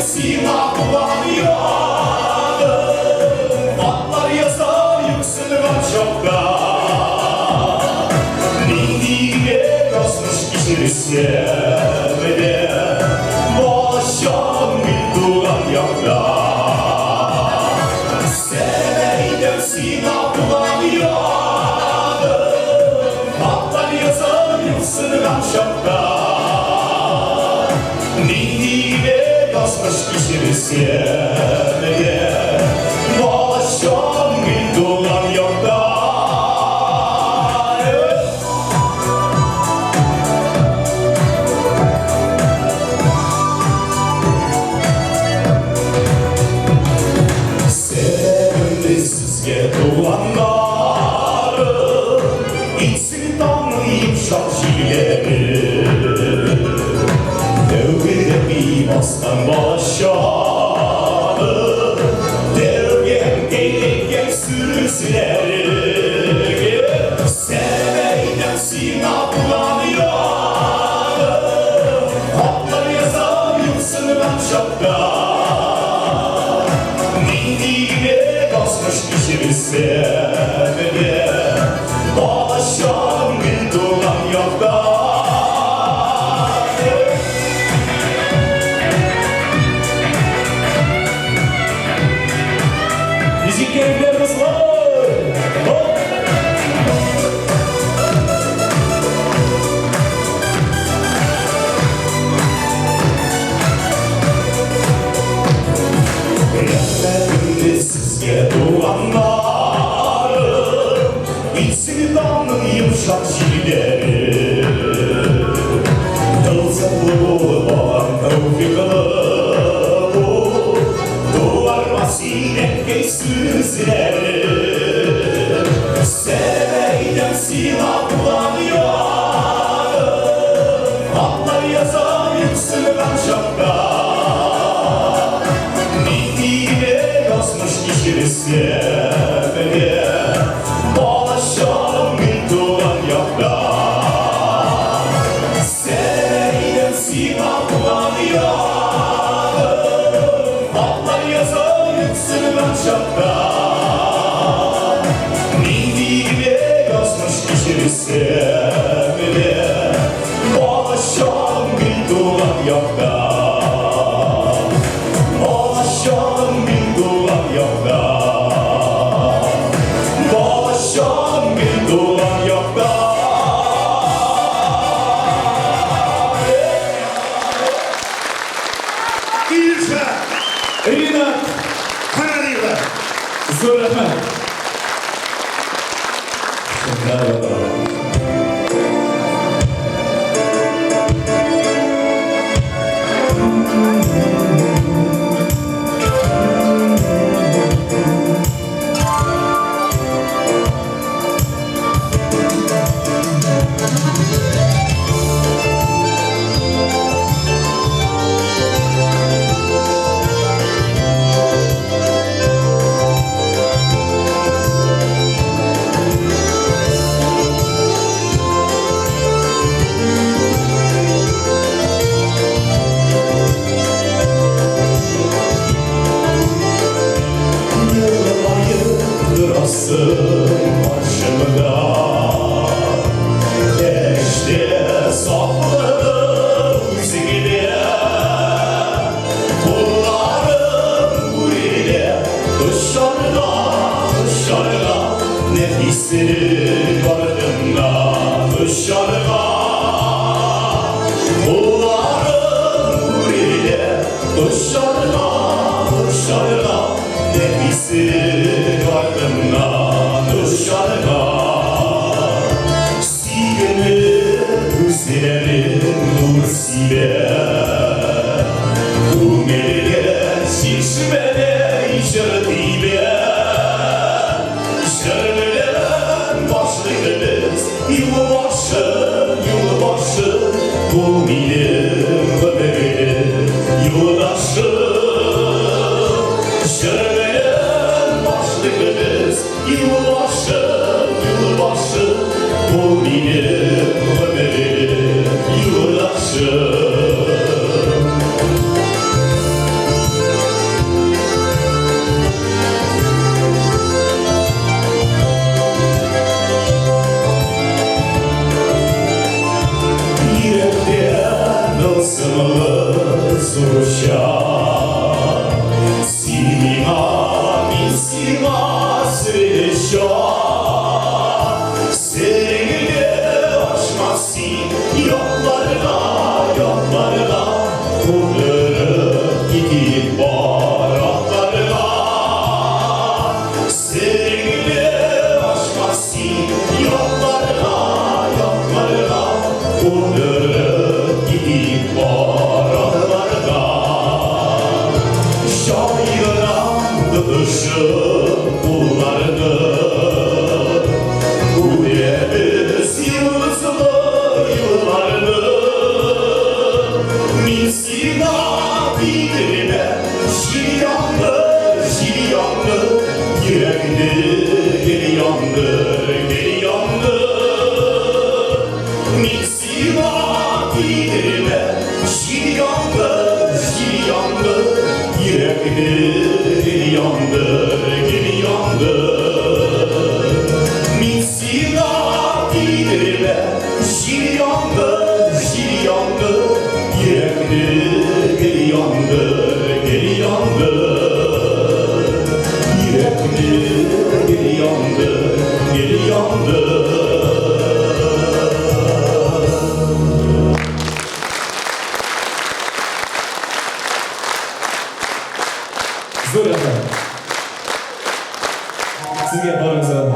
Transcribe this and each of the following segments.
sima kullanıyor. Atlar yazar yükselen çokta. Nindiye kasmış kişirisi ve boşan bir duran yokta. Seveyden sima kullanıyor. Atlar yazar yükselen çokta. Nindiye kasmış kişirisi ve boşan bir duran yokta. Doğanları içsin damlayıp şarjileri Devre bir bastan başarı Dergen eylegen sürüsleri Seveyden sina bulanıyor Hatlar yazar yükselen şapka Nindiye kasmış kişirisi Başan bir duman yokta. Müzik yerlerimiz var. Yerlerinde sizge doğanlarım İçsin damlın yumuşak şiirleri Dılsa bu olan tevfiklı bu Duvar vasilet geçsizleri Seveyden sima bulanıyor Atlar yazar yükselen şapka Nindiye kasmış kişirisi Başan bir duran yokta. Seveyden sima bulanıyor Atlar yazar yükselen şapka Nindiye kasmış kişirisi Başan bir duran yokta. Başan bir duran yokta. Başan bir duran yokta. İlçe Rina Kararıyla söyleme. Başımda geçti safları müziğiyle Kullarım bu ile dışarıda nefisleri ardımda dışarıda Kullarım bu ile dışarıda nefisleri ardımda dışarıda Sigene hüsnelerin nursiyle Kumeliye şişmele işaretiyle Şermelen başlığımız yılbaşı Kumilim ömrümün yıldaşı Şermelen Синема, мисима, среша Sevgili aşmasın yollarına, yollarına Vurdurup gidip baraklarına Sevgili aşmasın yollarına, yollarına Vurdurup gidip baraklarına Şairana dışı kullarını Bu deniz yıldızlı yıllarını Minsina bildirme şiyanlı, şiyanlı Yürekli geri yandı, geri yandı Minsina bildirme şiyanlı, şiyanlı Yürekli geri yandı, geri yandı Minsina bildirme şir yandı, şir yandı Yürekli geri yandı, geri yandı Yürekli geri yandı, geri yandı Zo'r ekan. Sizga boringizdan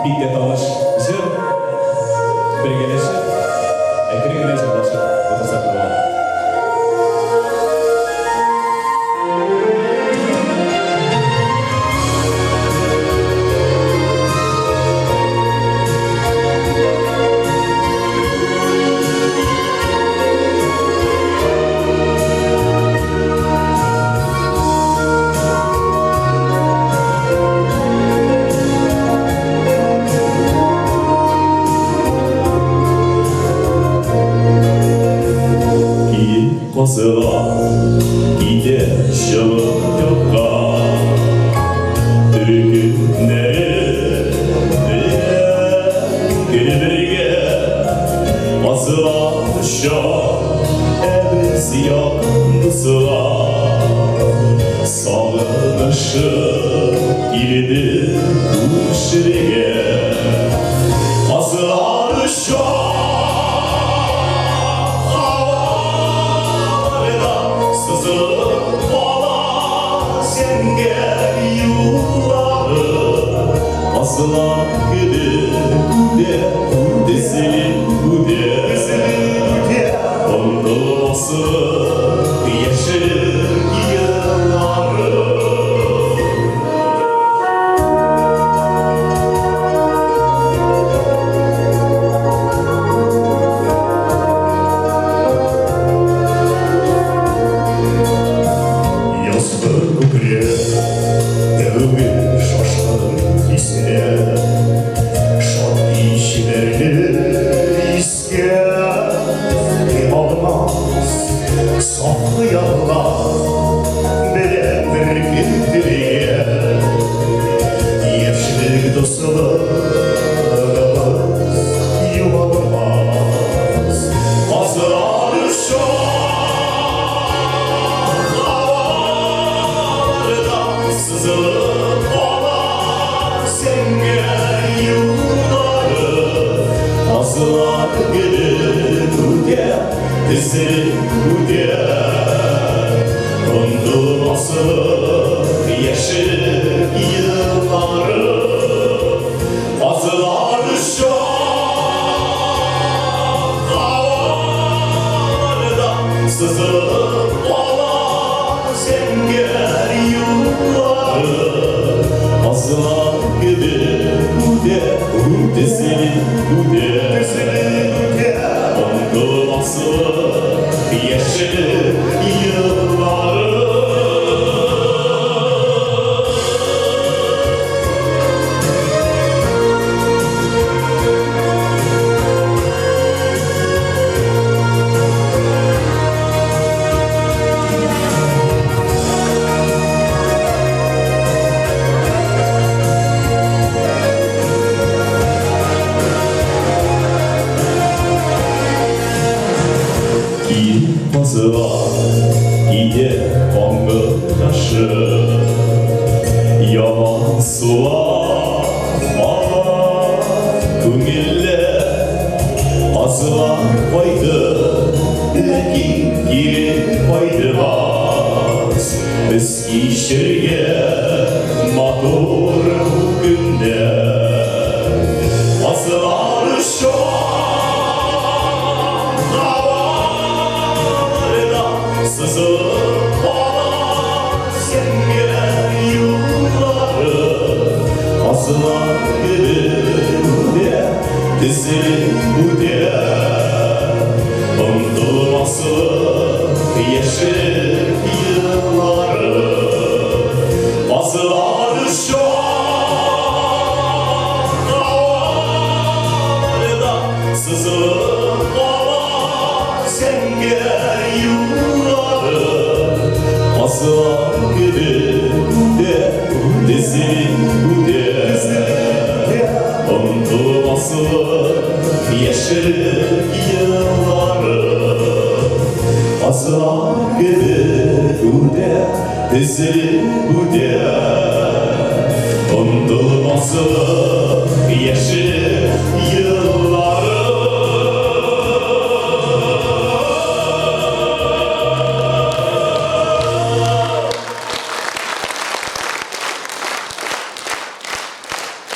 bitta tovush jir birgalashib aytgan boshqa o'tirsak bo'ladi. Kosova gide şalım yokka Türk'ün nereye birge Kosova şa ebesi yaklısı Sağlışı girdi bu şirge Kosova şa Sızılıp bana senge yılları Asla gidi dizilim güde Unutulması yeşil yılları başı Yaman sular Көңілі азылар қойды Ләкин кері қойдымас Біз кешірген матур күнде Азылар шоқ Хаварда сызылып қалар Сенген юллары Азылар күнде Тізіліп өте Ұмтылмасып ешір yılları Bazıları şok Havalarda sızılıp kalan Senger yılları Bazılar gününde dizilip öte Unutulmasın yaşadık yılları Azılar gününde dizilip öte Unutulmasın yaşadık yılları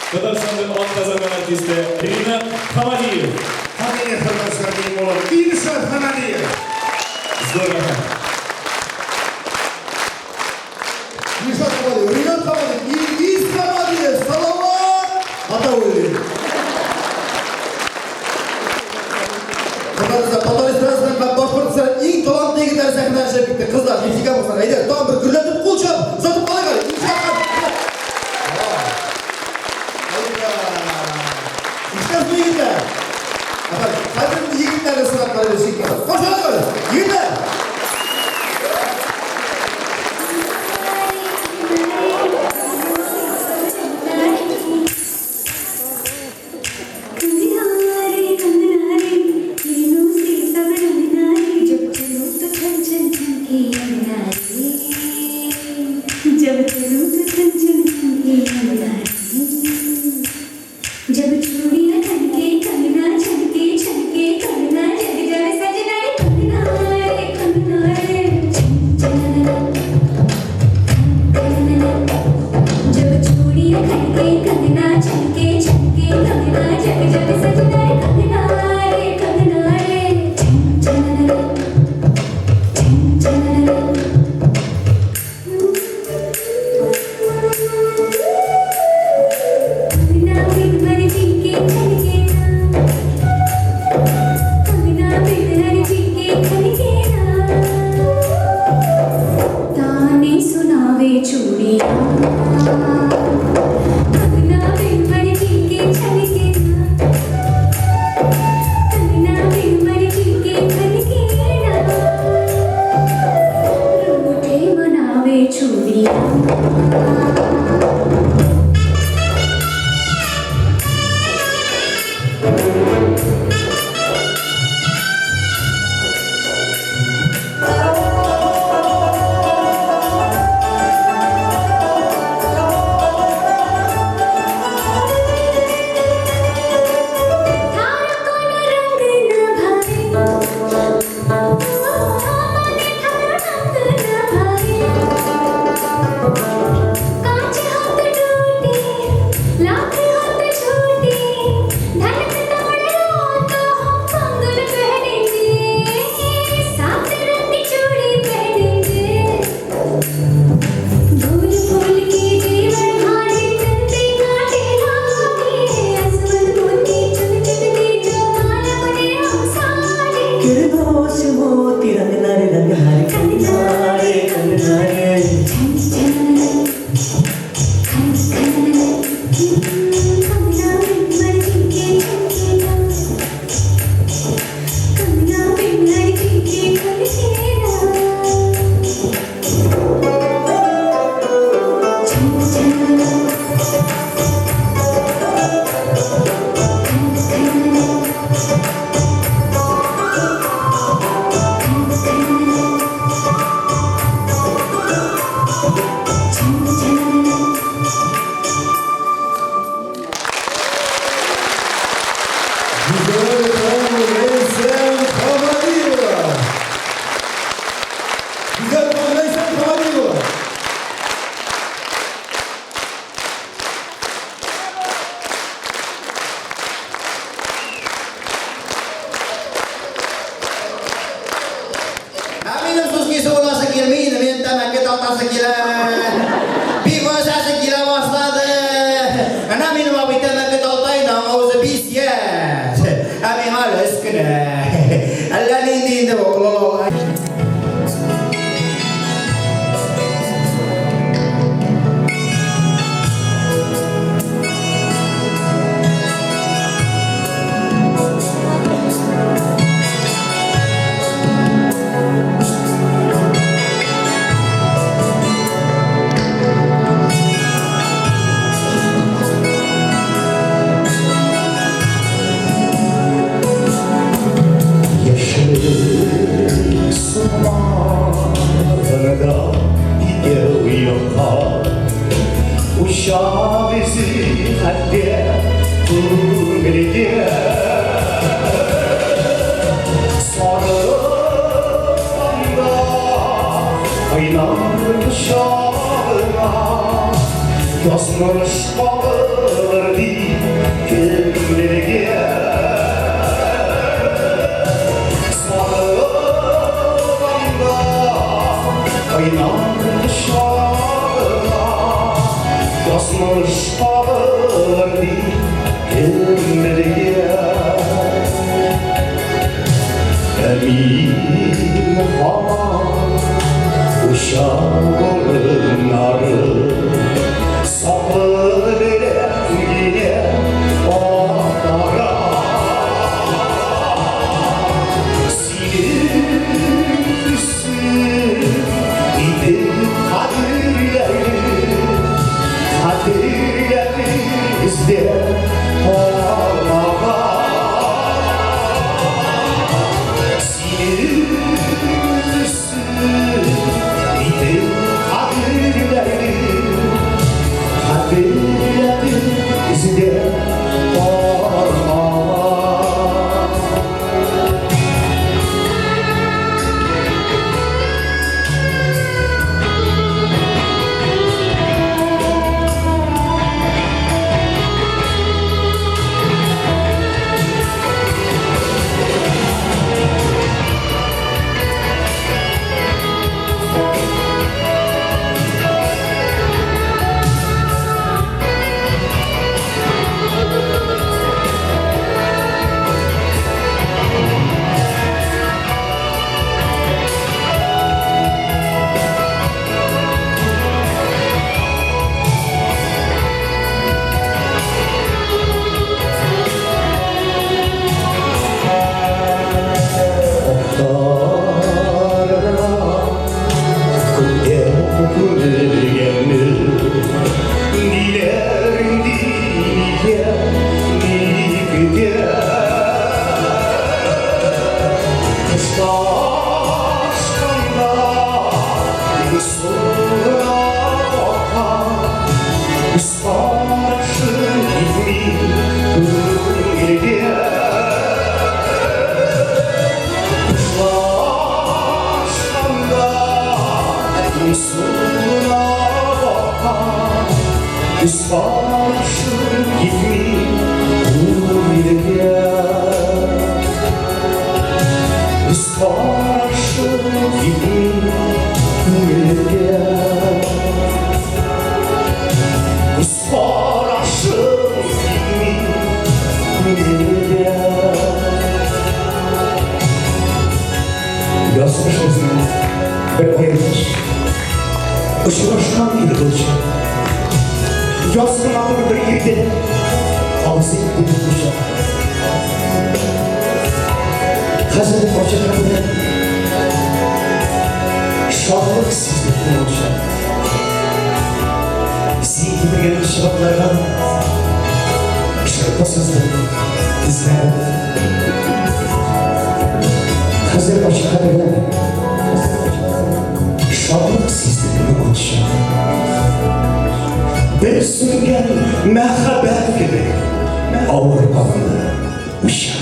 Татарстанның атказанған артисті Ринат Хамадиев. Hamıya hırmasına deyim olur. İnsan Hamadiyev. Здорово. Нишат Хамадиев, Ринат Хамадиев, Ильгиз Хамадиев, саламат! Атаули. Татарстанның Башқұртстан ең талантты егеттері сахнаға шығып кетті. Қыздар, нефтика болсаң, айдар, там бір гүрлетіп қол шығып, ұзатып қалайық әлі. İşte bu егеттер. Қазір егеттерді сынап қарайды шекер. Қош алыңыз, егеттер! जब चूड़ियां खनके कंगना छनके छनके कंगना जग जग सजना रे कंगना रे जब चूड़ियां खनके कंगना छनके छनके कंगना जग जग सजना रे कंगना रे कांच келе. Бихозасы келе бастады. Ана менің абайтанағы далтайдан аузы бесет. Әмен алы үскіні. Әлі енді оқылы. Uşağı bizi hadde kumrige sarılanda aynan uşağına yazmış bağırdı kimlerge sarılanda aynan uşağına Yazmış bağırdı kimlerge Emin hava uşağın arı Sapır yine onlara Silirsin gidip kadirleri Kadirlerimizde olmağa Sinirlisin bizim kadirlerimizde olmağa Ispaşır gibi Ümrige Ispaşır gibi Ümrige Ispaşır gibi Ümrige Yazmışızın ve oynamış Işılaşkan gibi olacak Yazgın ağır bir yerde ağzı bir kuşa Hazırlık hocalarında şahlık sizlikle olacak Zihnime gelen şartlardan şartlasızlık izlerdi Hazır hocalarında şahlık sizlikle olacak Bir sürgen mehabet gibi Avrupa'lı uşak.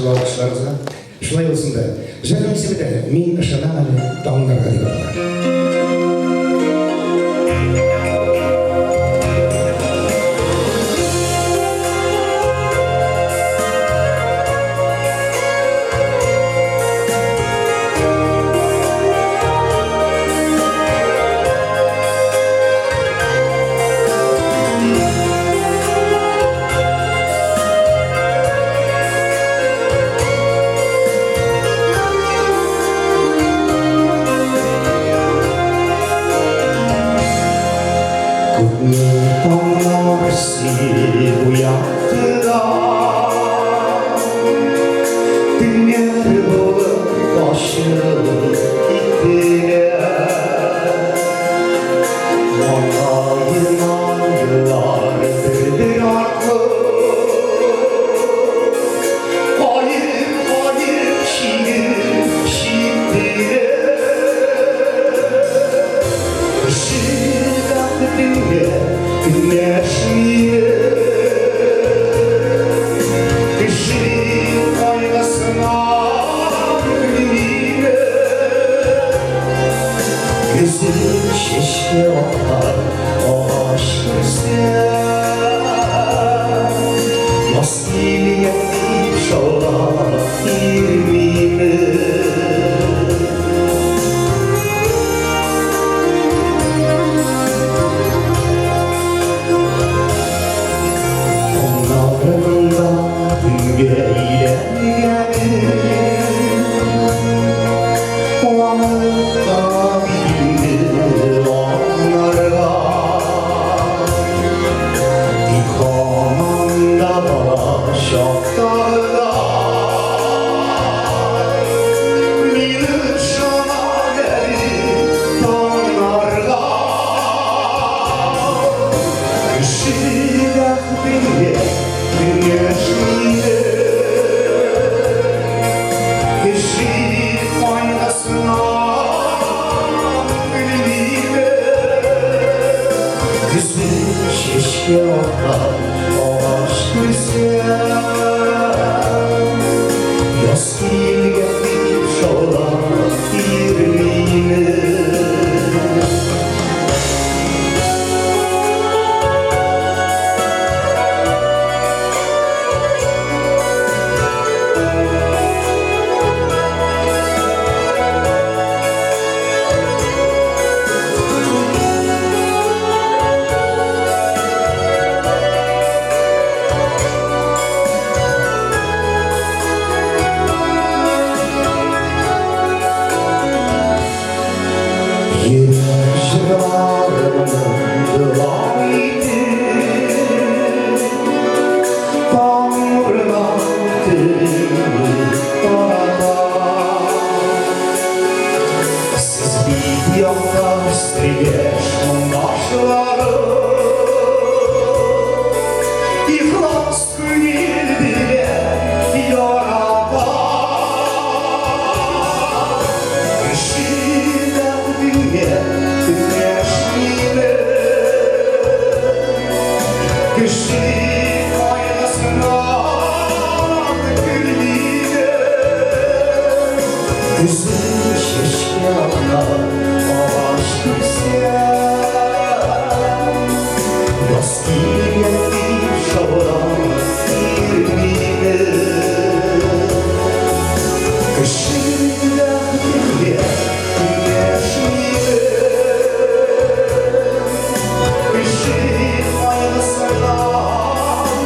Alkışlarınızға. Шулай болсын да. Жаңа есімді мен шана әлі дауындарға деп Marsi uyattı da Dünya bulup başı gittiler Vallahi yıllardır artık Hayır şiir şiddire Işık dünya güneşliye Işık aynasına gülüyle Gözüm şişke bakar aşk sen Nasıl yetmiş ola irmine Onlarında düngeyle gelir Olanlıkta bilinir onlara İkonanda başaklarda Bilir şana gelir donlarla Işık dünya güneşliye Işık aynasına gülüyle Gözüm şişke bakar aşk sen Yaz değil gelmiş olan irmine Işık aynasına gülüyle Gözüm şişke anlar aşk sen Yaz değil yetmiş olan irmine Işık dünya güneşliye Işık aynasına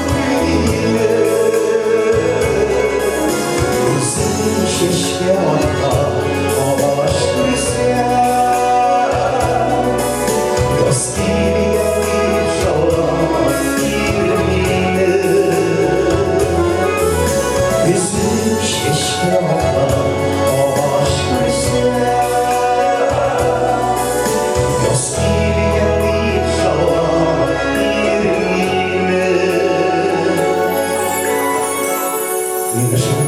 gülüyle Gözüm şişke anlar aşk sen Yaz değil yetmiş olan irmine Gözüm şişke anlar aşk sen Yaz değil yetmiş olan irmine Minneşin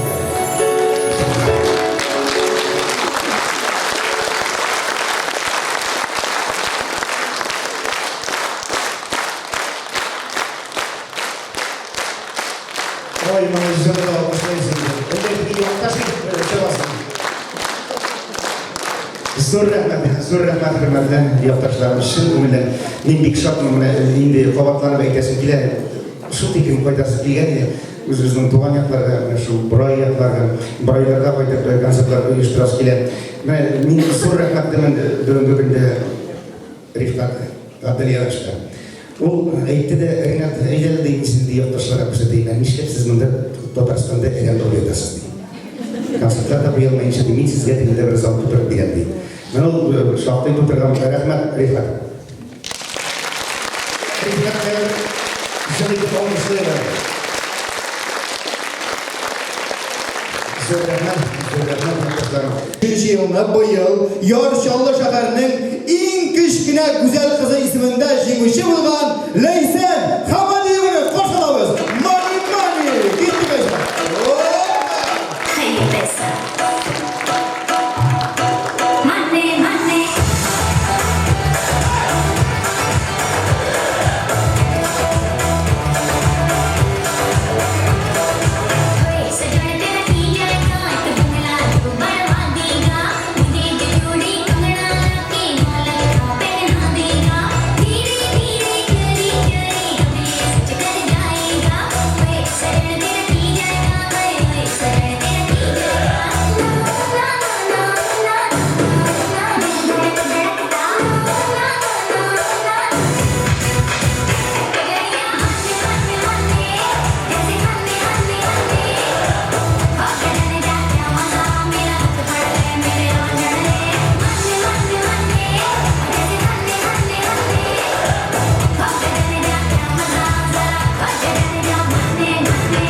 Ой, мои здорово, Zor rahmat hürmetlen yurttaşlarımız şın ümiden nimdik şartmamına indi qabatlanıp aytasım kile şu tekin faydası kelgan o'zimizning tug'an yoqlarga shu biroylarga foyda konsertlar uyushtirasi keladi men zo'r rahmat deyman bugungi kunda Rifat Abdulyevachga u aytdida Rinat aydal deymiz deydi yurtdoshlarga ko'rsatayman nishlab siz bunda Tataristonda e'lon o'rgatasiz deydi konsertlarda qo'yolmayincha men sizga tilda bir zal ko'tarib bergan deydi mana u shohday ko'targan rahmat Rifat Şöyle bir olmuşlar. Söyleyemem arkadaşlarım. Üçüncü yılına bu yıl Yarşanlı şəhərinin en kışkına güzel kızı isminde jinguşi bulgan Leysen Hamadiyev'ini hoş alabız. Money money. Gitti beşler. Hey Leysen. Money, money. ओए सजन तेरा की जाएगा एक बंगला तू बनवा देगा मुझे जोड़ी कंगना के माला का पहना देगा धीरे धीरे चली चली हमें सच कर जाएगा ओए सजन तेरा की जाएगा ओए सजन तेरा की जाएगा ना ना ना ना ना धड़कता ना ना गलियां हंसे हंसे हंसे जैसे हंसे हंसे हंसे होके जाने जा क्या मजा मेरा हाथ पकड़ ले मेरे रोंगटे हंसे हंसे हंसे जैसे हंसे हंसे हंसे होके जाने जा क्या मजा जरा होके जाने जा मस्ती मस्ती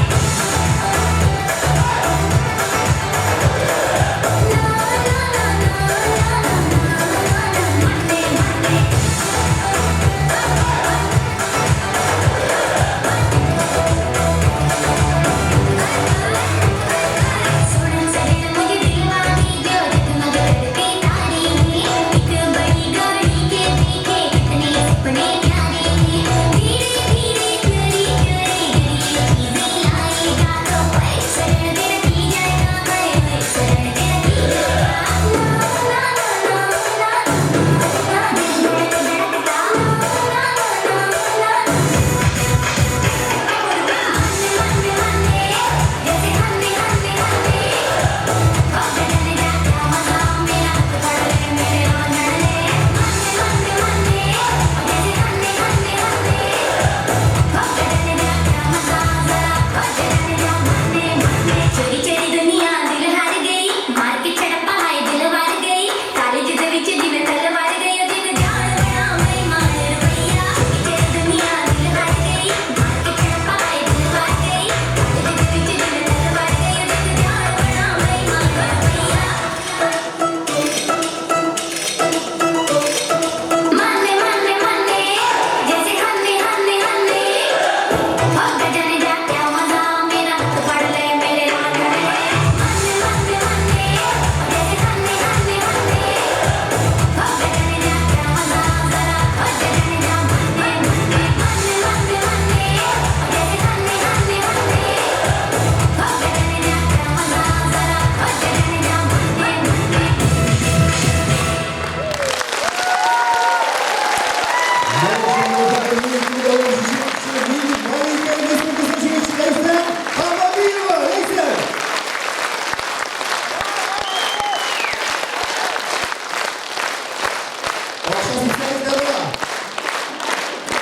सुन सजन मुझे दिलवानी जो जगमग करती तारी एक बड़ी गाड़ी के पीछे कितने सपने प्यारे धीरे धीरे चली चली गलियां चीजें लाएगा तो ओए सजन तेरा की जाएगा ओए सजन तेरा की जाएगा ना ना ना ना धड़कता ना ना हंसे हंसे हंसे जैसे हंसे हंसे हंसे होके जाने जा क्या मजा मेरा हाथ पकड़ ले मेरे रोंगटे हंसे हंसे हंसे जैसे हंसे हंसे हंसे होके जाने जा क्या मजा जरा होके जाने जा मस्ती मस्ती चोरी चोरी दुनिया दिल हार गई मार के छड़प्पा हाय दिल वार गई कॉलेज दे विच जिवें तलवार गई ओ जिन जान गया मैं मार रुपैया चोरी दुनिया दिल हार गई मार के छड़प्पा हाय दिल वार गई कॉलेज दे विच जिवें तलवार गई ओ जिन जान गया मैं मार रुपैया माने माने माने जैसे हंसे हंसे हंसे होके जाने जा क्या मजा मेरा हाथ पकड़ ले मेरे रोंगटे हंसे हंसे हंसे जैसे हंसे हंसे हंसे होके जाने जा क्या मजा जरा होके जाने जा मस्ती मस्ती हंसे हंसे हंसे जैसे हंसे हंसे हंसे होके जाने जा क्या मजा जरा होके जाने जा मस्ती मस्ती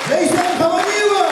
Leysen Hamadiyeva.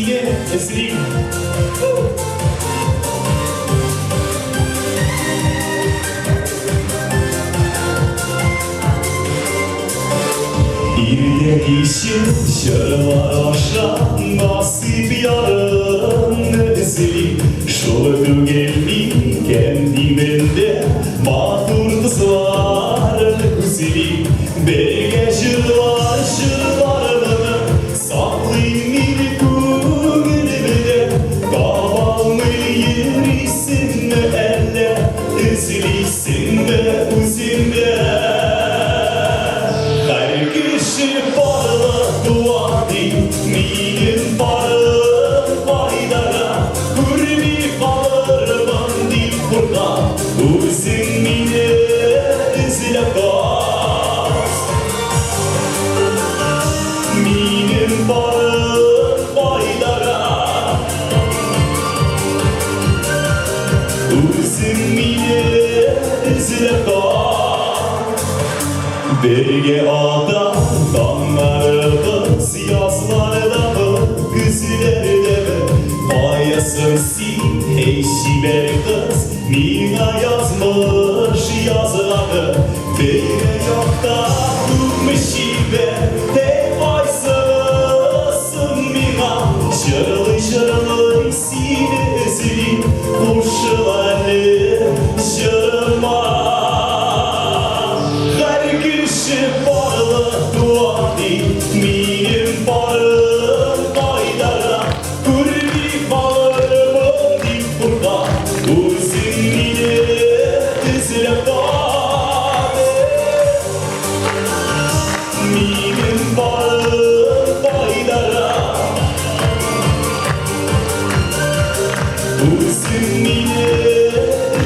Birge Esrik. Bir de işin şarılar aşağı nasip yarın ezeli. Şoğlu geldi kendiminde mağdur kızlar güzeli. Berge şırlar şırlarını saklayayım gönlümde. Kavalmayı isim mi elle ezelisin mi üzümde. Her kişi parla dua değil, minin parla faydana. Kurbi kalırman değil burada, uzun mine izle bas. Minin parla faydana, uzun mine izle bas. Berge adam damlarımız yazlarda mı güzlerde mi mayasın sin eşiber kız Mina yazmış yazıları Beyre yok da tutmuş ibe tek baysın Mina şırlı şırlı sinesi kuşları şırma. Parla dua değil, minin parla faydana. Kurbi kalırman değil burada, uzun mine izle bade. Minin parla faydana, uzun mine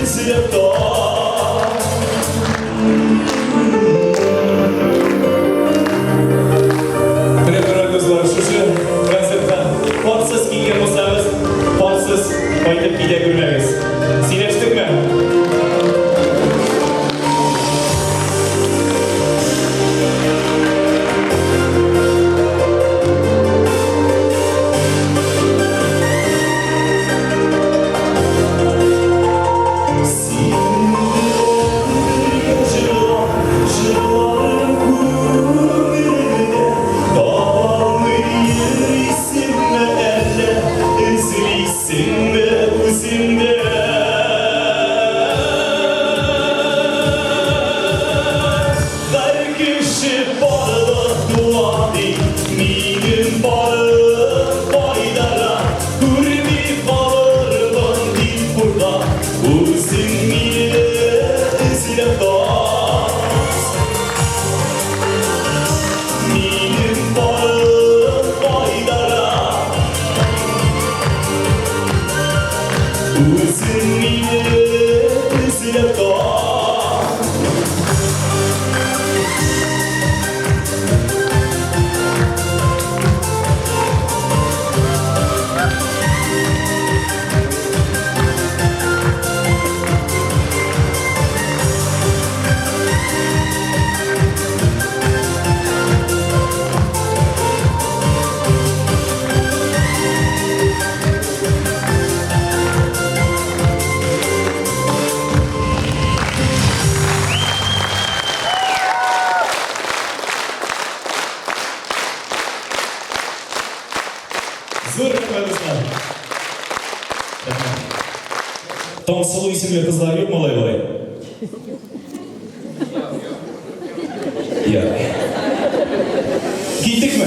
izle bade. Parsız kiygen olsanız, parsız kayıtıp gide gülmemiz. Sineştik mi? Tansulı isimli kızlar yok mu olay olay? Ya. Gittik mi?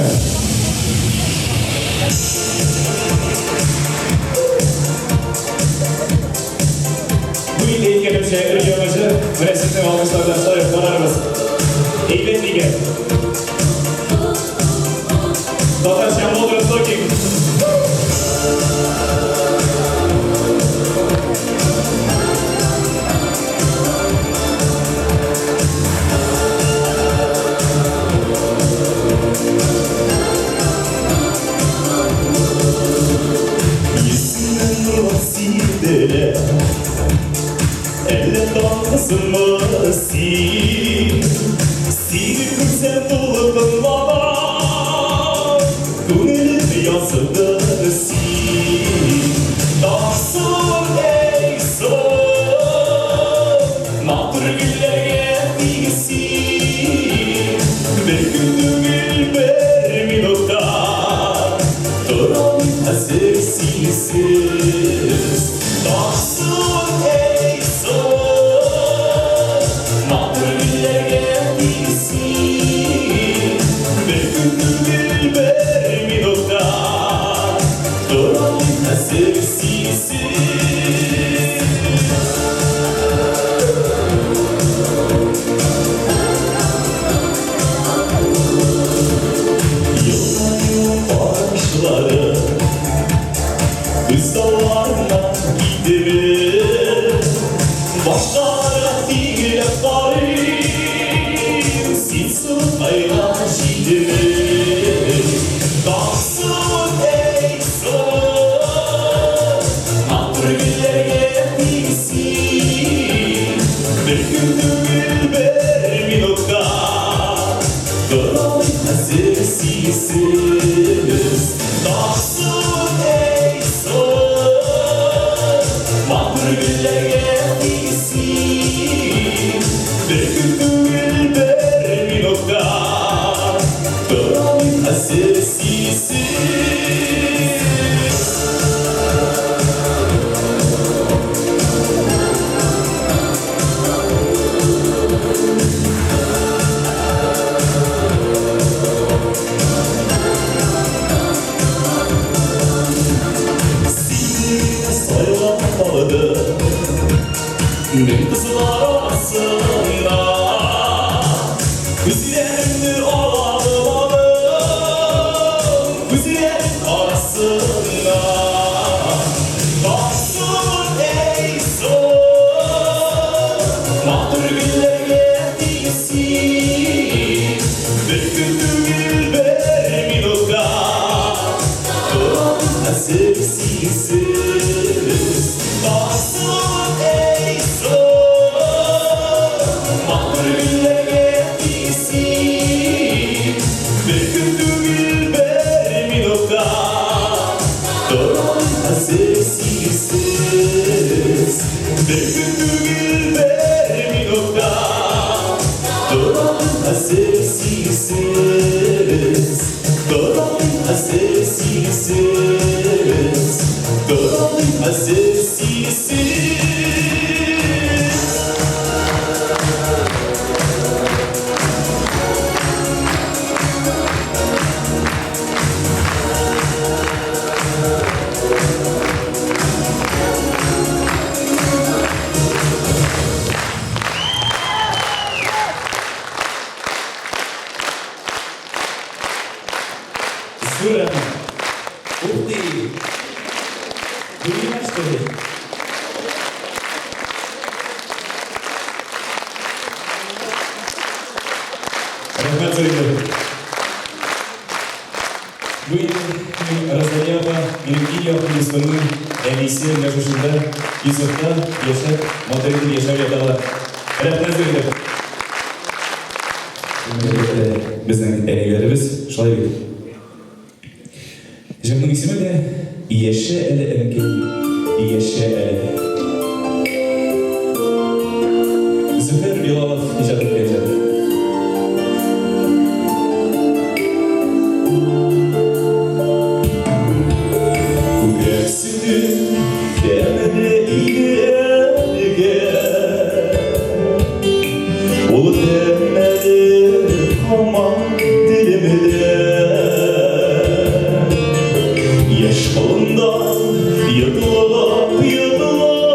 Bu ilde ilk elimizde Ircamacı müressimde almışlardan sayıp donarımız. İlben Lige. Zaten Modern Talking. tügül bir minutta duran hazırsız Dağsın ey son Mahvurlar geldisin Bir tügül bir minutta duran hazırsız Başları Kızlarla giderim Başlara değil efkarim Silsin ayla şidirim Dağsın ey son Hatır güller geldiysin Bir gündür bir minutta Duran hazırsız Dağsın ey son Mahmur güller geldiysin Bir gündür bir minutta Duran hazırsız Sayılamadı Bir kızlar arasında Güzilemdir ağlamadım Güzilerin arasında Dağsın ey son Mahtur güller geldiysin Bir gündür bir minutta Duran hazırsız Dağsın ey son Mahmur güller geldiysin Bir gündür bir minutta Duran hazırsız Bir gündür bir minutta Duran hazırsız Duran hazırsız Duran hazırsız Zura, Uhti, Duymaştı. Rahmet söylüyorum. Bu Razanyava, Milkiya Hindiston'un Elisi Meşhur'da, Yusuf'ta yaşar, Monterey'de yaşar yatalar. Rahmet söylüyorum. Bizden eğilerimiz şöyle bir. Жемның исеме де Иеше әле әнкәй, Иеше әле. Зөфәр Билалов иҗат иткән җыр. Күкрәк сөте тәмле игелгә, ул тәмле һаман дилемдә. Yaş kolundan yıkılıp yıkılıp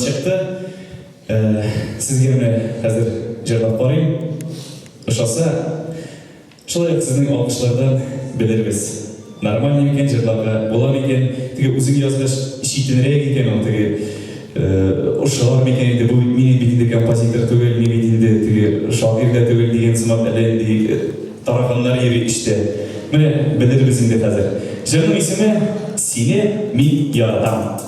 Çıktı. Sizge mine hazır cevap barayım. Uşasa, şolay sizning alkışlardan biliriz. Normal ekan cevaplar, bolan ekan, tege o'zing yozgash ishitinerek ekan u tege o'shalar ekan endi bu meni bitinda kompozitor tugul, meni bitinda tege shoirda tugul degan simoqlarni tarafanlar yeri işte. Mine biliriz endi hazır. Jilning ismi Seni men yarataman.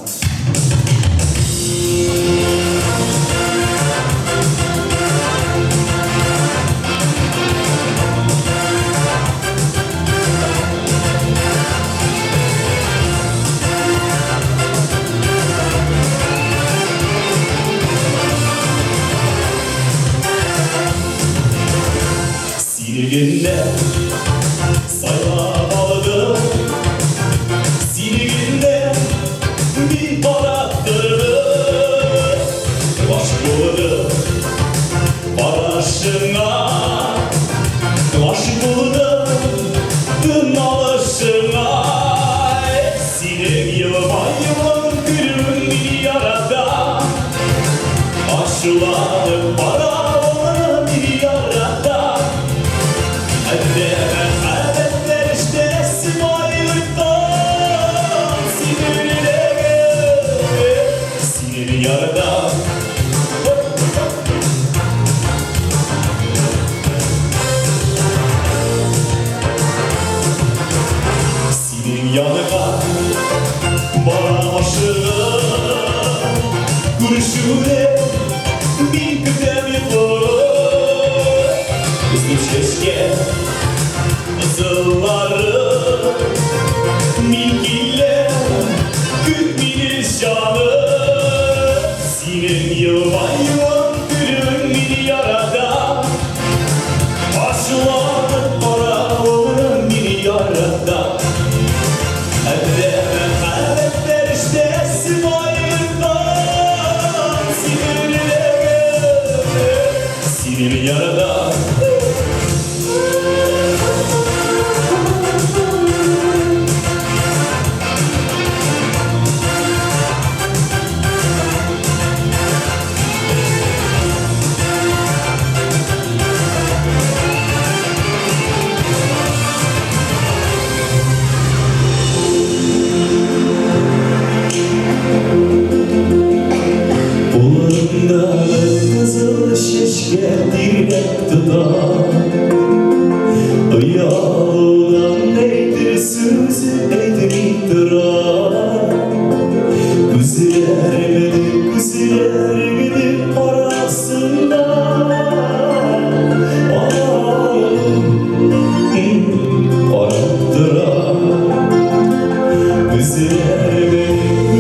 Siniginde saylap aldım, siniginde bir barattırdı, baş buldu barışına, baş buldu tınalışına. Senin yılmayımın gülün yarada, aşıladım para onun bir yarada. Haberler işte simaylıktan sinir yarada. Senin yanına bana aşığım, kurşune bir kıdem yapar. Kızım keşke Kızılları milkiyle kütminiz canı. Senin yılmayın gülün bir yarada, aşılanıp paranın bir yarada. Haberler işte simaylıktan sinir yarada.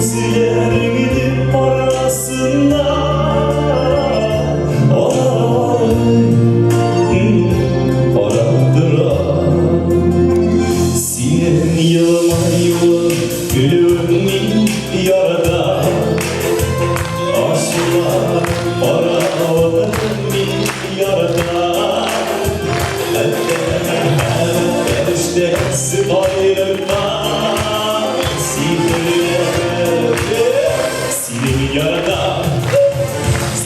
Gözlerimin arasında Sinem yılmayı gülümün yarada Aşılar paralarımın yarada işte sıbayırma Sinem yarada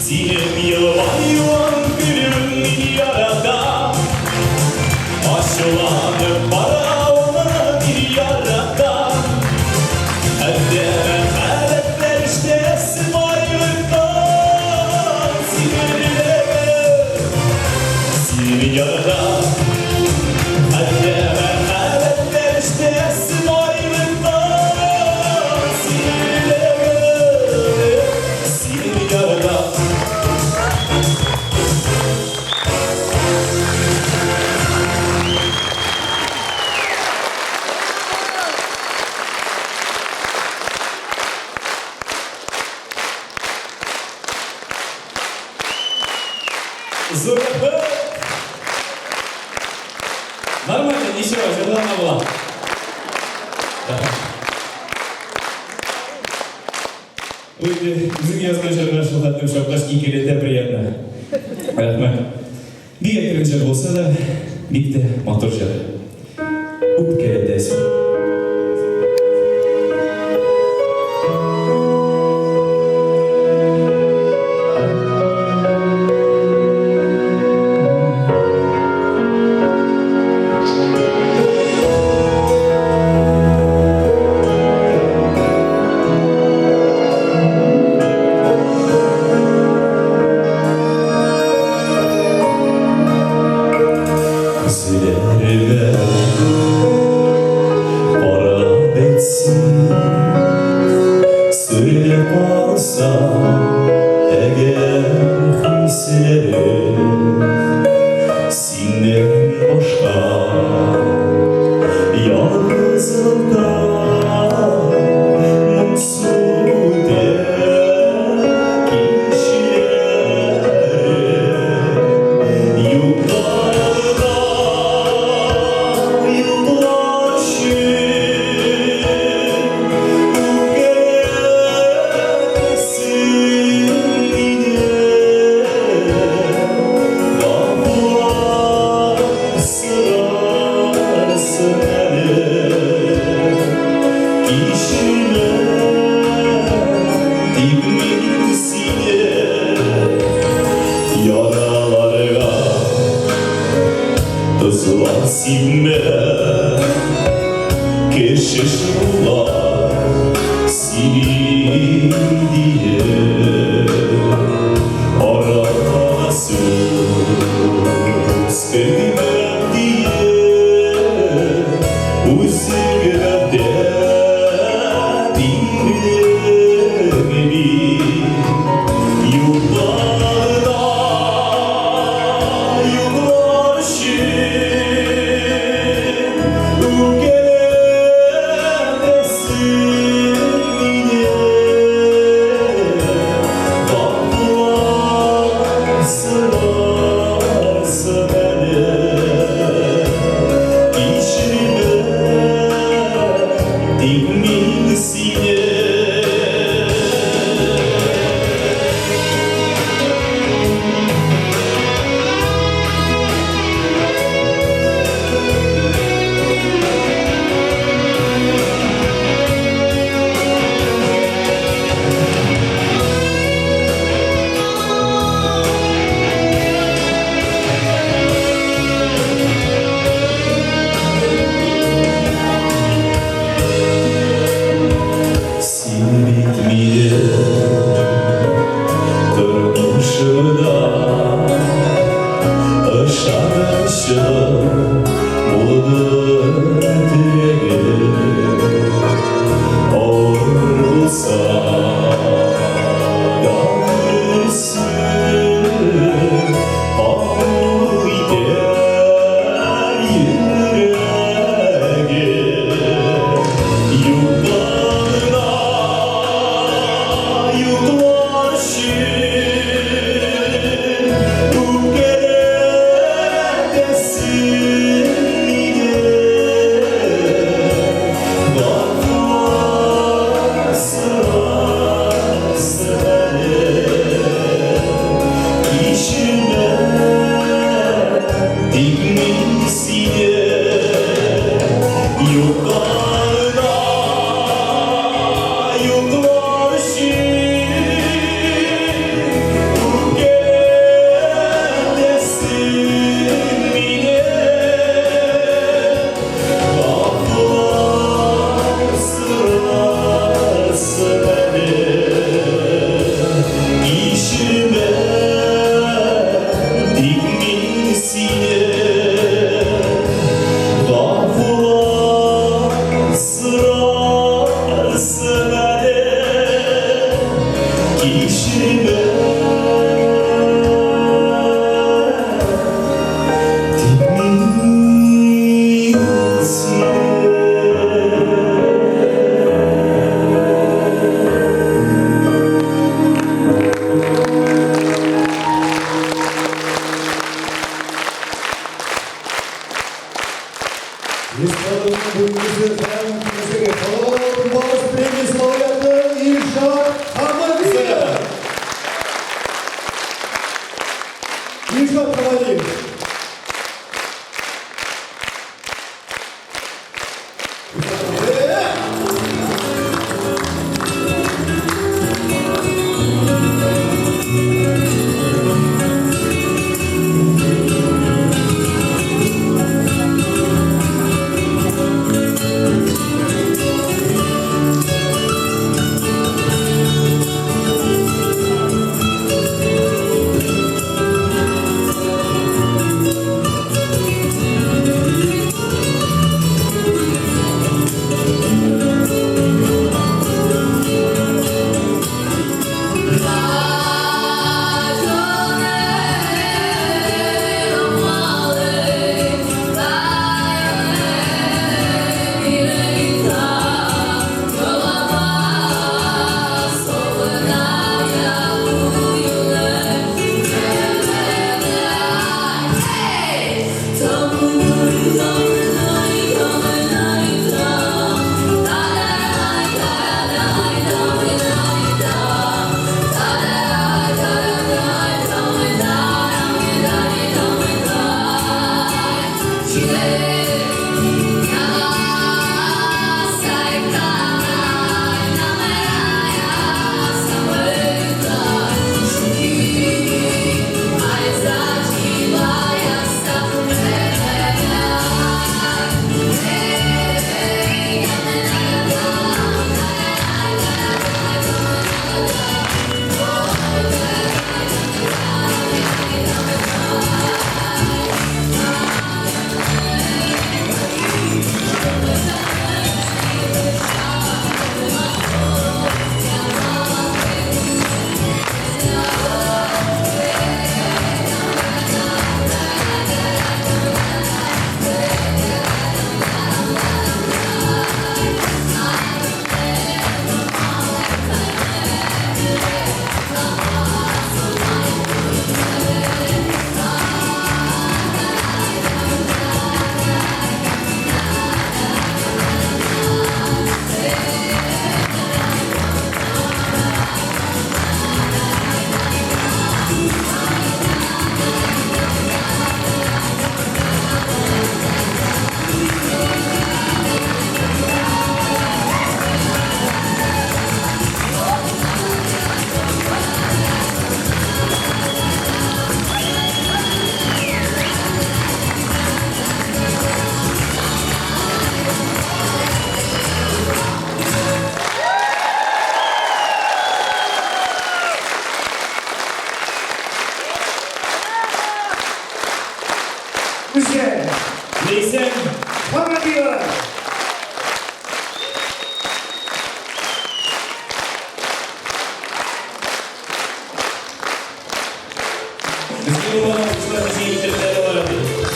Sinem yılmayı gülümün yarada Aşılar paralarımın yarada Elbette işte sıbayırma Sinem yarada Зурбы! Нормально, ничего, желание было. Bizim yazgan şarkılar şohlattığım şarkılar keledi приятно. Rahmet. Bir ekran olsa da bir de motor şarkı. Up keledi. Gözlerime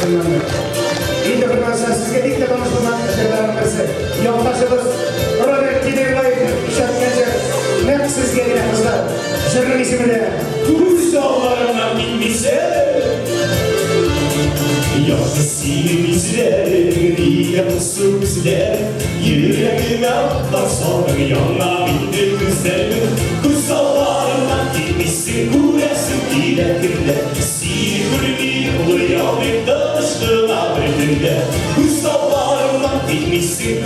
şunlarını. İndi hırmansa sizge dik de tanışmadan şeylerin birisi. Yoldaşımız Robert Tiderway işletmeci. Nek sizge yine kızlar. Şırrın ismi de. Kursağlarına binmişler Yoksa silmişler Yapısızlar Yüreğime atlarsan Yana bindir güzel Kursağlarına binmişsin Kuresin dilekinde Silgürlü oluyor bir danıştığına bölümde Kursağlarına binmişsin